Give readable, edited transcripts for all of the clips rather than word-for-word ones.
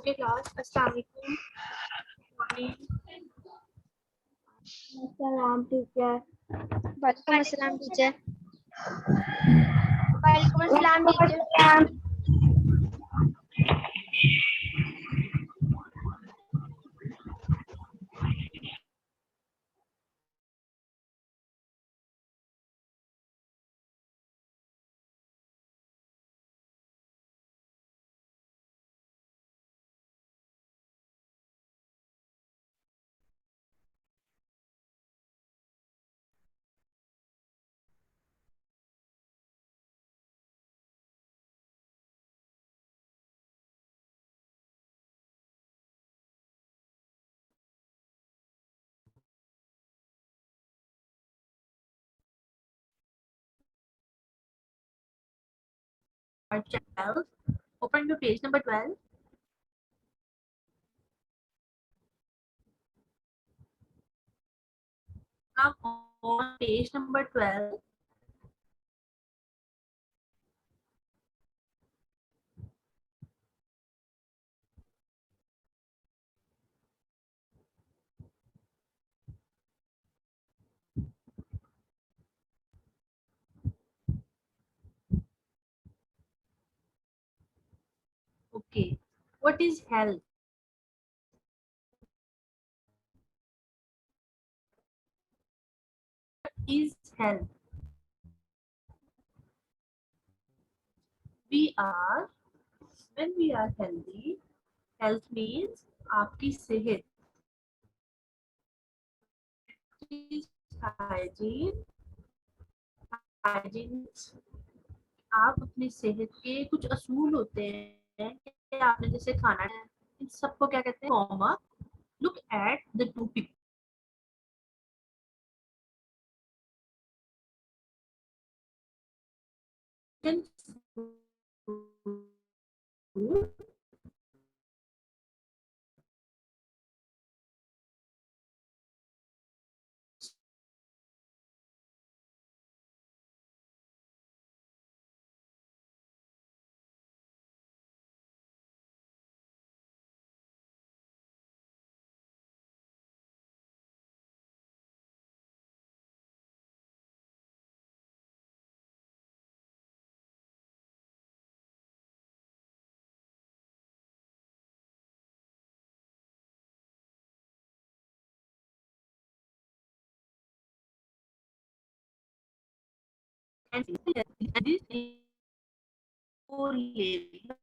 Okay, class. Assalamualaikum. Morning. सलाम teacher. वालेकुम अस्सलाम टीचर। वालेकुम अस्सलाम teacher. Part 12. Open to page number 12. Now on page number 12. Okay. What is health? Is health? When we are healthy, health means आपकी सेहत, hygiene, hygiene आप अपनी सेहत के कुछ असूल होते हैं कि आपने जैसे खाना है, इन सबको क्या कहते हैं? Comma look at the two pictures. And this is for label.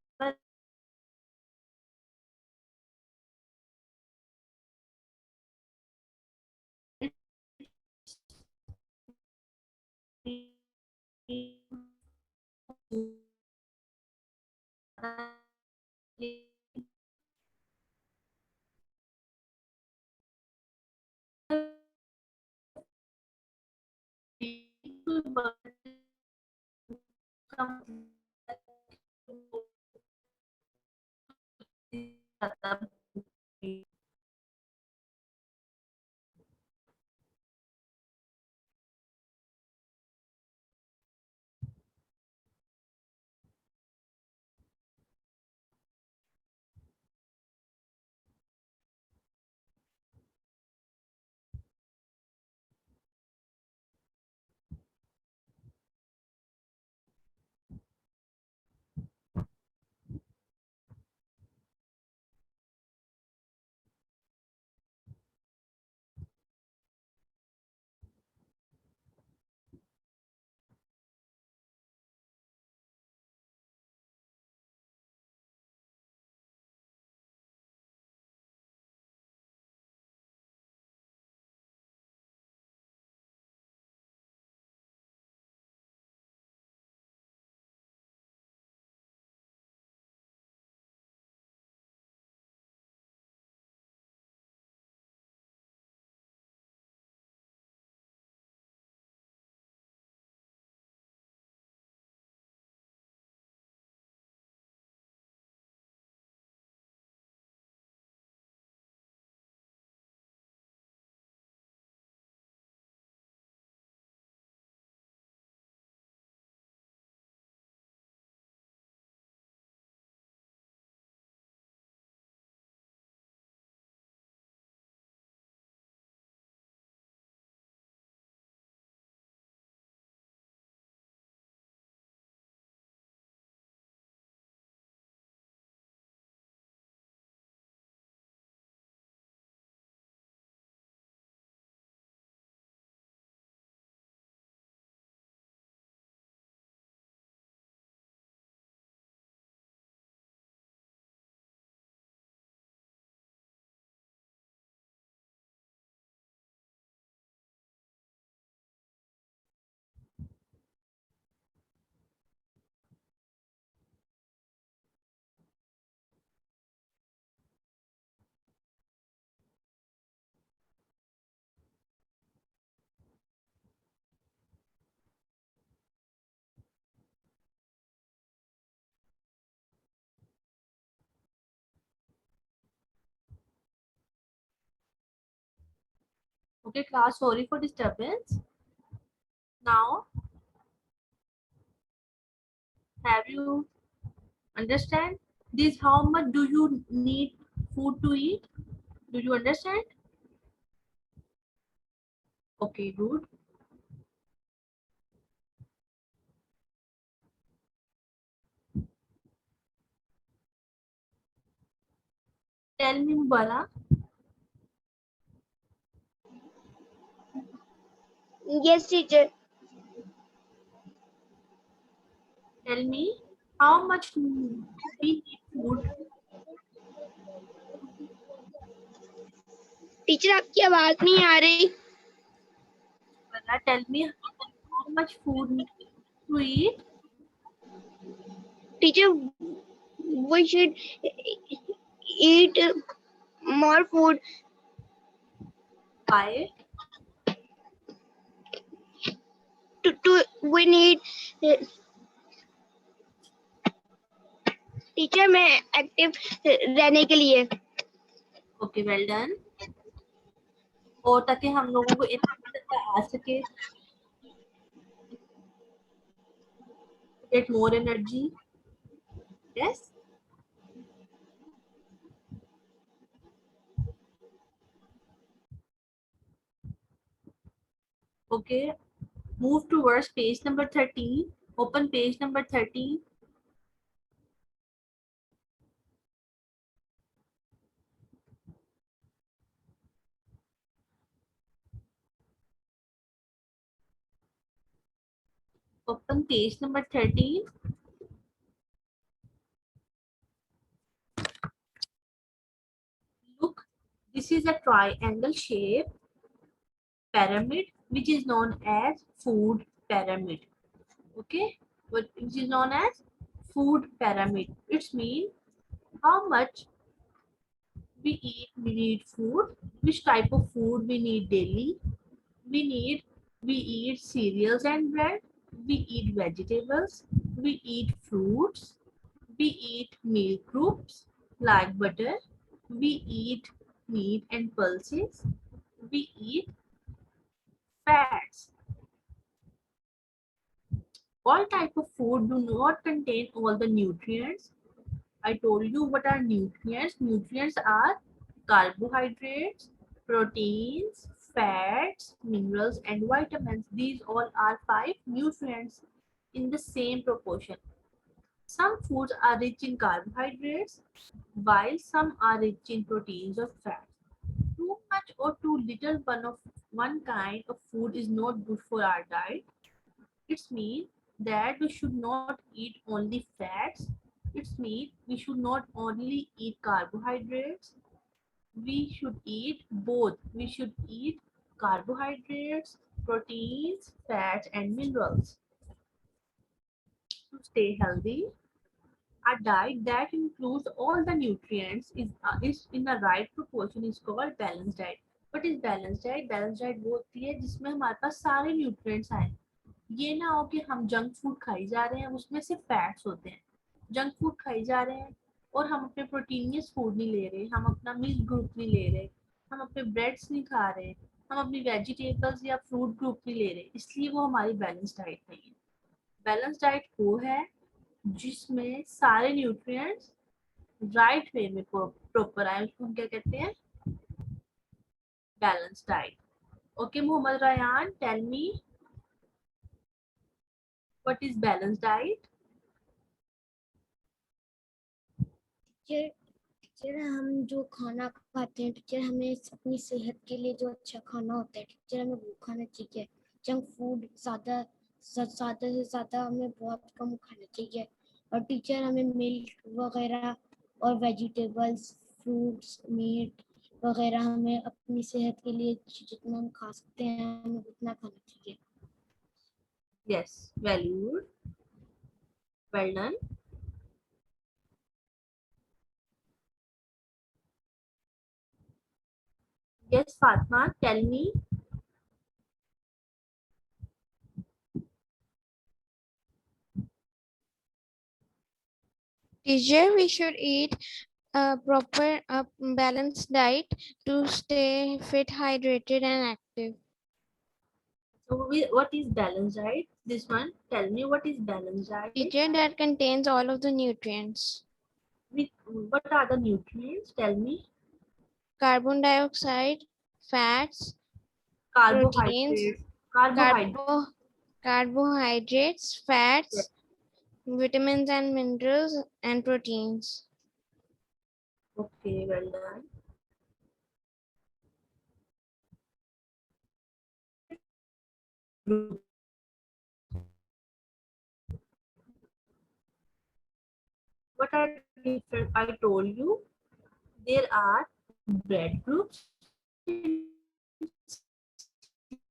Okay, class, sorry for disturbance. Now, have you understand this? How much do you need food to eat? Do you understand? Okay, good. Tell me, Mubala. Yes, teacher. Tell me how much we need food. Teacher आपकी आवाज नहीं आ रही. Mubala, tell me how much food to eat. Teacher, we should eat more food. Why? We need. Teacher मैं active रहने के लिए. Okay, well done. और ताकि हम लोगों को आ सके, get more energy. Yes. Okay. Move towards page number 13. Open page number 13. Open page number 13. Look, this is a triangle shape pyramid which is known as food pyramid. Okay, which is known as food pyramid. It means how much we need food, which type of food we need daily. We eat cereals and bread, we eat vegetables, we eat fruits, we eat milk groups like butter, we eat meat and pulses, we eat fats. All type of food do not contain all the nutrients. I told you what are nutrients. Nutrients are carbohydrates, proteins, fats, minerals, and vitamins. These all are 5 nutrients in the same proportion. Some foods are rich in carbohydrates, while some are rich in proteins or fats. Too much or too little one kind of food is not good for our diet. It means that we should not eat only fats. It means we should not only eat carbohydrates. We should eat both. We should eat carbohydrates, proteins, fats, and minerals to stay healthy. A diet that includes all the nutrients is in the right proportion is called balanced diet. What is balanced diet? Balanced diet वो होती है जिसमें हमारे पास सारे nutrients आए. ये ना हो कि हम जंक फूड खाई जा रहे हैं, उसमें सिर्फ फैट्स होते हैं. जंक फूड खाई जा रहे हैं और हम अपने प्रोटीनियस फूड नहीं ले रहे, हम अपना मिल्क ग्रुप नहीं ले रहे, हम अपने ब्रेड्स नहीं खा रहे, हम अपनी वेजिटेबल्स या फ्रूट ग्रुप नहीं ले रहे, इसलिए वो हमारी बैलेंस डाइट नहीं है. बैलेंस डाइट वो है जिसमें सारे न्यूट्रिएंट्स राइट वे में प्रॉपर आए, उसको हम क्या कहते हैं? Balance diet. Okay Mohammad Rayan, tell me what is balance diet? Teacher हम जो खाना खाते हैं टीचर, हमें अपनी सेहत के लिए जो अच्छा खाना होता है टीचर, हमें वो खाना चाहिए. जंक फूड ज़्यादा से ज़्यादा हमें बहुत कम खाना चाहिए. और टीचर हमें मिल्क वगैरह और वेजिटेबल्स, फ्रूट्स, मीट वगैरह हमें अपनी सेहत के लिए जितना हम खा सकते हैं हमें उतना खाना चाहिए. Yes, very good. Well done. Yes, Fatma, tell me. Teacher, we should eat A proper balanced diet to stay fit, hydrated, and active. So what is balanced diet? This one, tell me what is balanced diet? Teacher, that contains all of the nutrients. What are the nutrients? Tell me. Carbon dioxide, fats, proteins, Carbohydrates. Carbohydrates. carbo, carbohydrates, Yes. fats, vitamins and minerals, and proteins. Okay, well done. Group. What are different? I told you there are bread groups,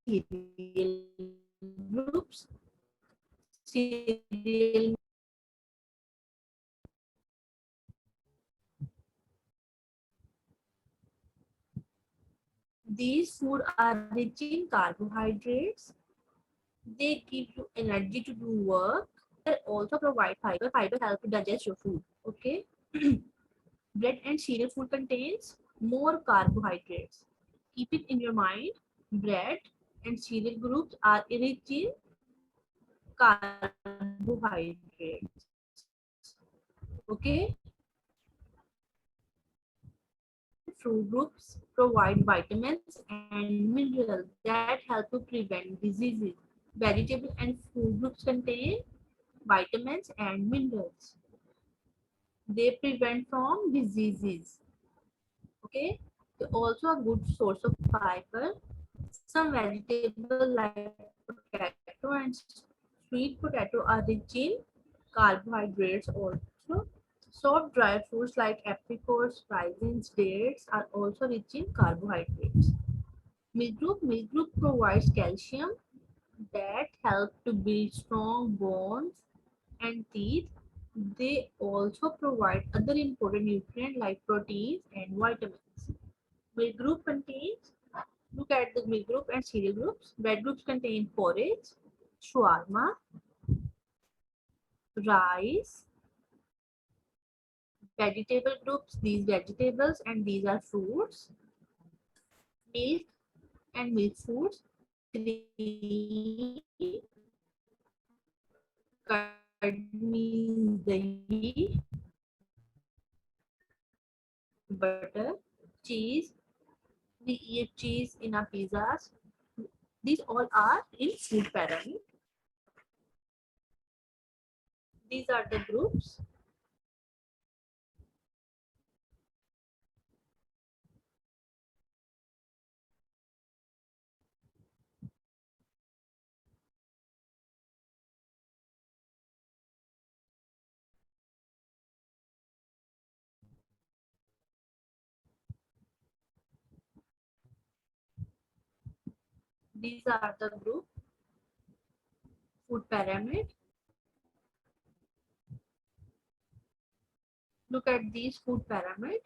cereal groups, cereal. These food are rich in carbohydrates. They give you energy to do work. They also provide fiber. Fiber help to digest your food. Okay. Bread and cereal food contains more carbohydrates. Keep it in your mind. Bread and cereal groups are rich in carbohydrates. Okay. Fruit groups provide vitamins and minerals that help to prevent diseases. Vegetable and fruit groups contain vitamins and minerals. They prevent from diseases. Okay. They also a good source of fiber. Some vegetables like potato and sweet potato are rich in carbohydrates also. Soft dry foods like apricots, raisins, dates are also rich in carbohydrates. Milk group provides calcium that help to build strong bones and teeth. They also provide other important nutrients like proteins and vitamins. Milk group contains, look at the milk group and cereal groups. Bread groups contain porridge, shawarma, rice, vegetable groups, these vegetables and these are fruits, milk and milk foods, cream, curd means dahi, butter, cheese. We eat cheese in our pizzas. These all are in food pyramid. These are the groups. These are the group food pyramid. Look at these food pyramid.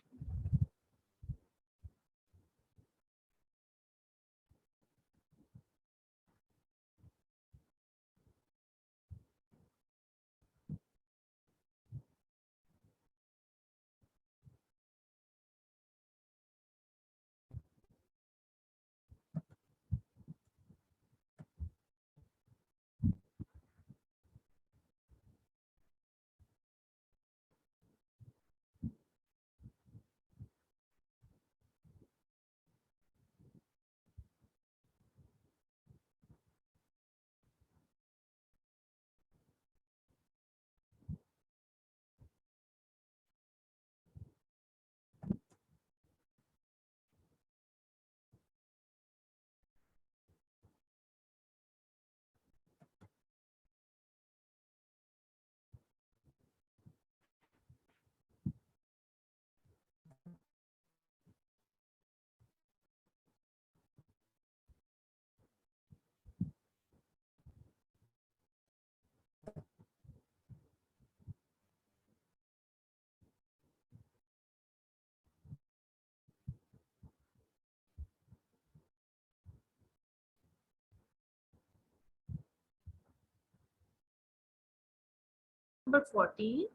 Number 14.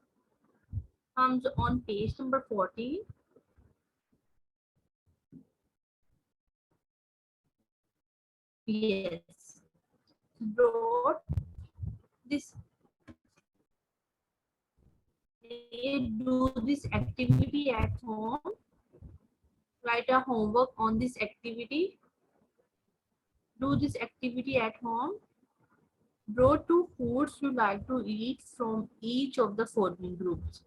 comes on page number 14. Yes. Brought this, do this activity at home. Write a homework on this activity. Do this activity at home. Draw two foods you like to eat from each of the following groups: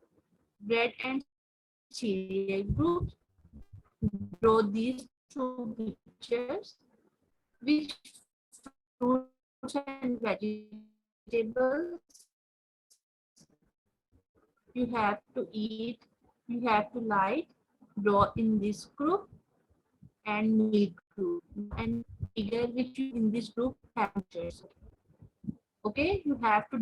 bread and cereal groups. Draw these two pictures. Which fruits and vegetables you have to eat, you have to like, draw in this group and milk group. And figure which you in this group have pictures. Okay, you have to.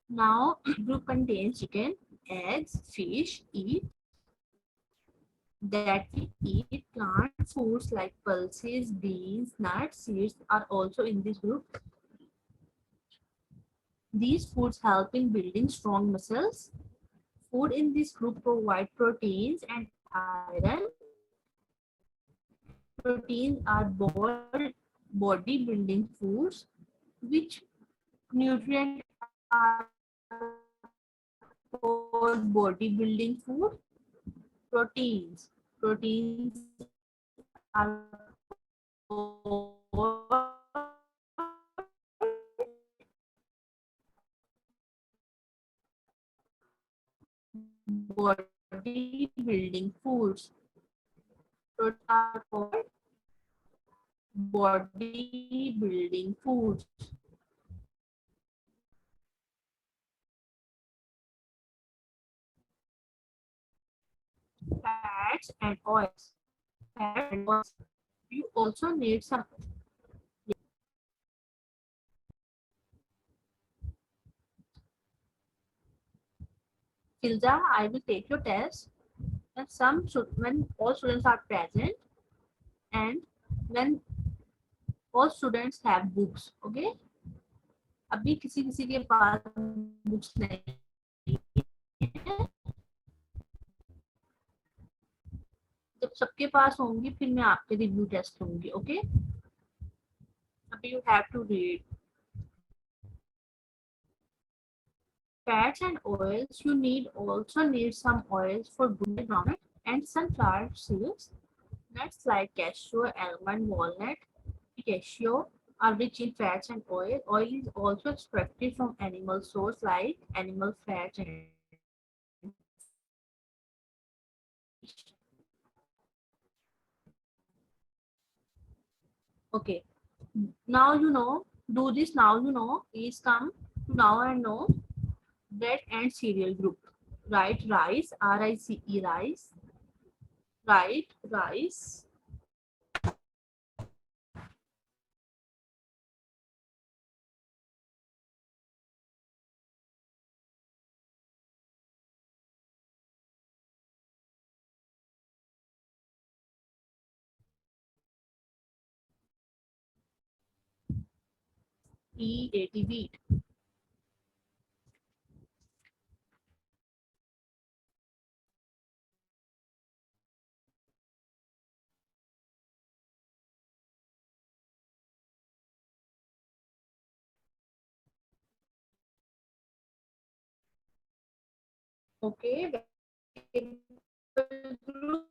Now, group contains chicken, eggs, fish, eat that we eat. Plant foods like pulses, beans, nuts, seeds are also in this group. These foods help in building strong muscles. Food in this group provide proteins and iron. Proteins are body building foods. Which nutrient are called body building food? Proteins. Proteins are body building foods. Proteins are called body building foods. Fats and oils. Fats and oils. You also need some. Filza, I will take your test. When all students are present and when all students have books. Okay. अभी किसी किसी के पास books नहीं है. जब सबके पास होंगी फिर मैं आपके रिव्यू टेस्ट लूंगी. ओके, अभी you have to read. Fats and oils. You also need some oils for good groundnut and sunflower seeds. Nuts like cashew, almond, walnut, pistachio are rich in fats and oil. Oil is also extracted from animal sources like animal fats and fish. Okay, now you know. Do this now you know. Please come to now and know. Bread and cereal group. Write rice, R-I-C-E, rice. Write rice. E-A-T, wheat. Okay, group.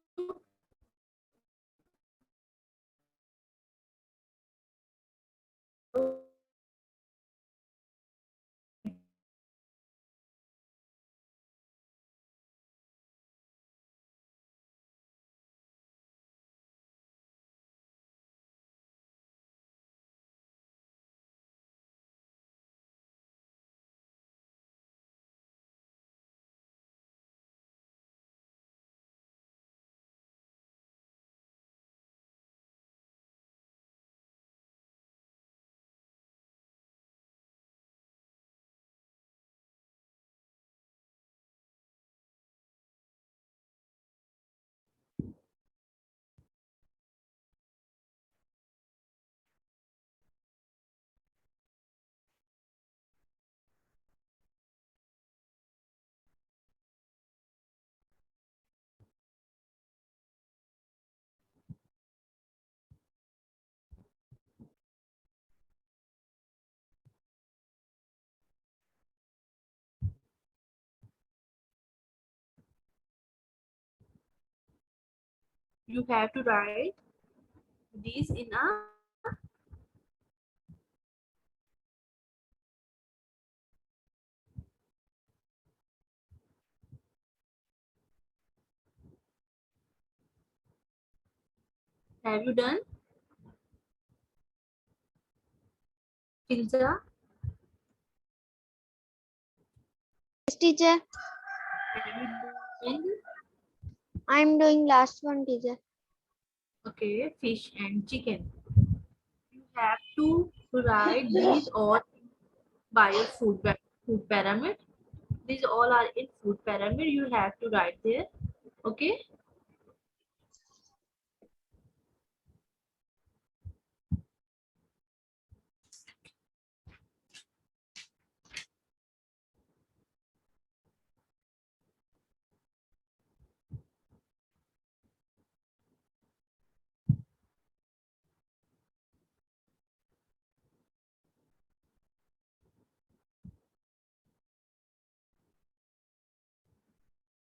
You have to write these in a have you done, Filza? Yes, teacher. Have you done? I'm doing last one, teacher. Okay, fish and chicken. You have to write these all by your food pyramid. These all are in food pyramid. You have to write there. Okay.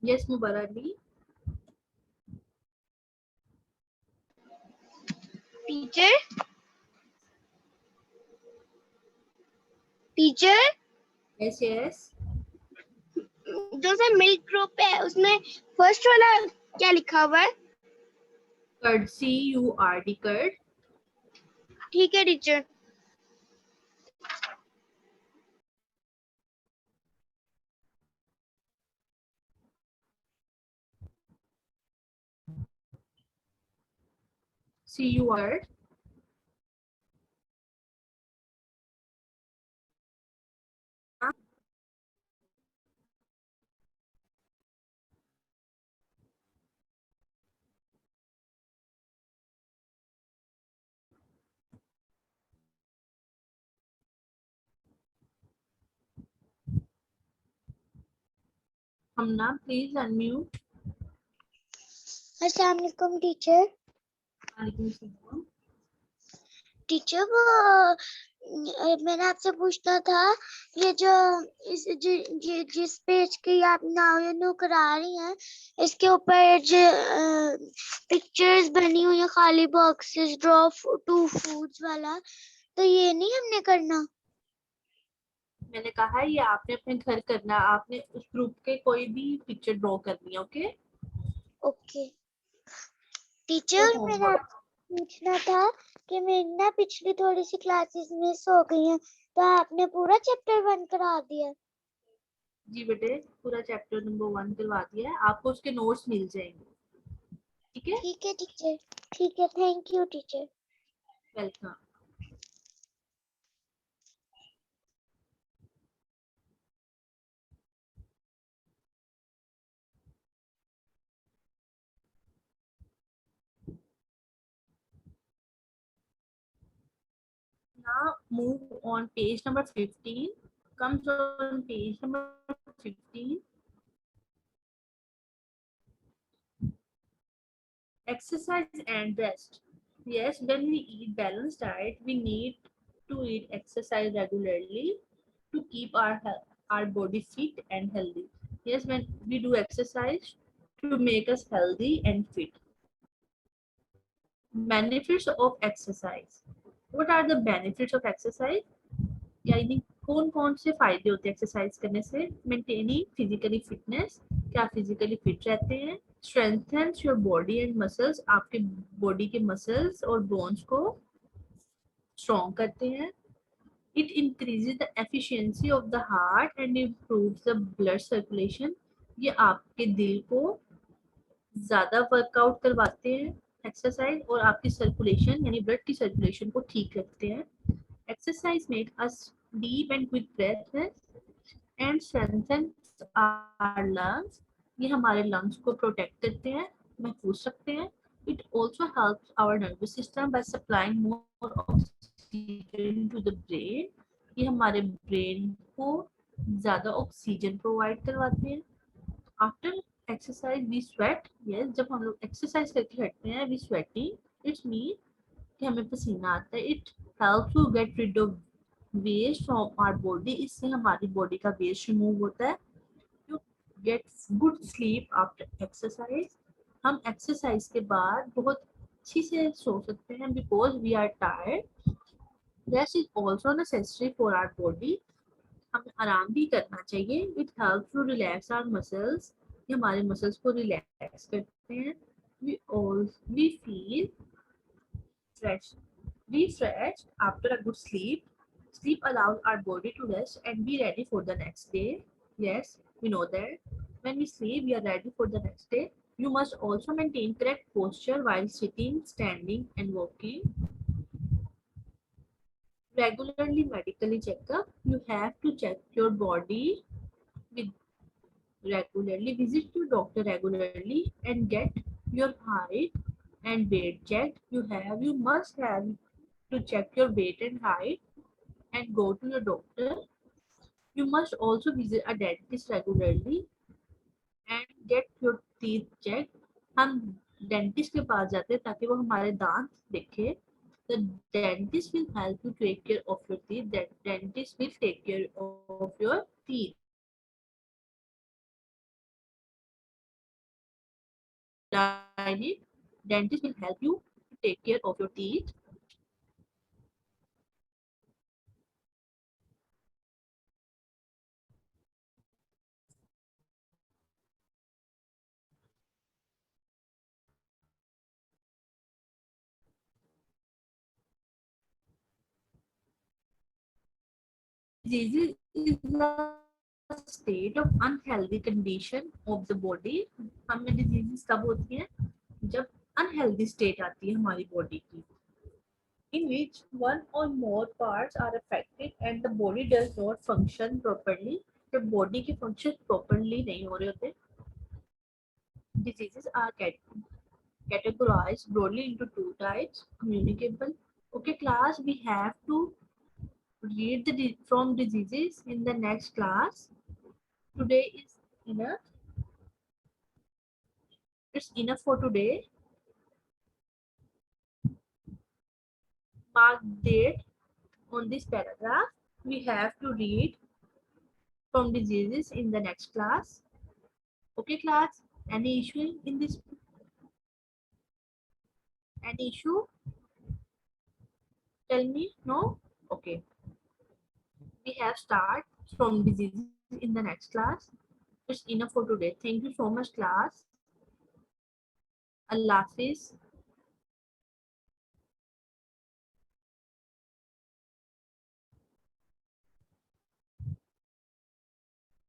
Yes, Mubarali. Teacher teacher Yes, yes. जो सा milk group है उसमें first वाला क्या लिखा हुआ है? Curd. CURD. Curd. ठीक है teacher. CURD. Hamna, please unmute. अस्सलाम वालेकुम टीचर. Alaikum salam. टीचर वो मैंने आपसे पूछना था ये जो जिस पेज की आप नाउ करा रही हैं इसके ऊपर जो पिक्चर्स बनी हुई है खाली बॉक्सेस ड्रॉ टू फूड्स वाला तो ये नहीं हमने करना. मैंने कहा ये आपने अपने घर करना, आपने उस ग्रुप के कोई भी पिक्चर ड्रॉ करनी है. ओके. ओके टीचर मेरा पूछना था कि मेरी ना पिछली थोड़ी सी क्लासेस मिस हो गई हैं तो आपने पूरा चैप्टर 1 करा दिया. जी बेटे, पूरा चैप्टर नंबर 1 करवा दिया है. आपको उसके नोट्स मिल जाएंगे. ठीक है. ठीक है टीचर. ठीक है thank you teacher. Welcome. Now move on page number 15. Comes on page number 15. Exercise and rest. Yes, when we eat balanced diet, we need to eat exercise regularly to keep our body fit and healthy. Yes, when we do exercise to make us healthy and fit. Benefits of exercise. What are the benefits of exercise? यानी कौन कौन से फायदे होते हैं exercise करने से? Maintaining physically fitness, क्या फिजिकली फिट रहते हैं. Strengthens your body and muscles, आपके बॉडी के मसल्स और बोन्स को स्ट्रॉन्ग करते हैं. It increases the efficiency of the heart and improves the blood circulation, ये आपके दिल को ज्यादा वर्कआउट करवाते हैं एक्सरसाइज और आपकी सर्कुलेशन यानी ब्लड की सर्कुलेशन को ठीक रखते हैं. Exercise makes us deep and quick breaths and strengthens our lungs. ये हमारे lungs को protect करते हैं, महफूज रखते हैं. It also helps our nervous system by supplying more oxygen to the brain. ये हमारे brain को ज़्यादा ऑक्सीजन प्रोवाइड करवाते हैं. After exercise we sweat. Yes, जब हम लोग exercise करके हटते हैं we sweating. It means कि हमें पसीना आता है. It help to get rid of waste from our body, इससे हमारी बॉडी का वेस्ट रिमूव होता है. You get good sleep after exercise. हम एक्सरसाइज के बाद बहुत अच्छी से सो सकते हैं because we are tired. Rest is also necessary for our body. हमें आराम भी करना चाहिए। It help to relax our muscles. ये हमारे मसल्स को रिलैक्स करते हैं। We feel fresh, refreshed after a good sleep. Sleep allows our body to rest and be ready for the next day. Yes, we know that. When we sleep, we are ready for the next day. You must also maintain correct posture while sitting, standing, and walking. Regularly medically check up. You have to check your body with regularly. Visit your doctor regularly and get your height and weight checked. You must have to check your weight and height and go to your doctor. You must also visit a dentist regularly and get your teeth checked. हम dentist के पास जाते हैं ताकि वो हमारे दांत देखे. The dentist will help you take care of your teeth. That dentist will take care of your teeth. Dentist will help you to take care of your teeth. Disease is a state of unhealthy condition of the body. हमें diseases कब होती हैं? जब unhealthy state आती है हमारी body की, in which one or more parts are affected and the body does not function properly. जब body के function properly नहीं हो रहे होते. Diseases are categorized broadly into two types: communicable. Okay, class, we have to read from diseases in the next class. Today is enough. It's enough for today. Mark date on this paragraph. We have to read from diseases in the next class. Okay, class. Any issue in this? Any issue? Tell me. No? Okay. We have start from diseases in the next class. It's enough for today. Thank you so much, class. Allah Hafiz.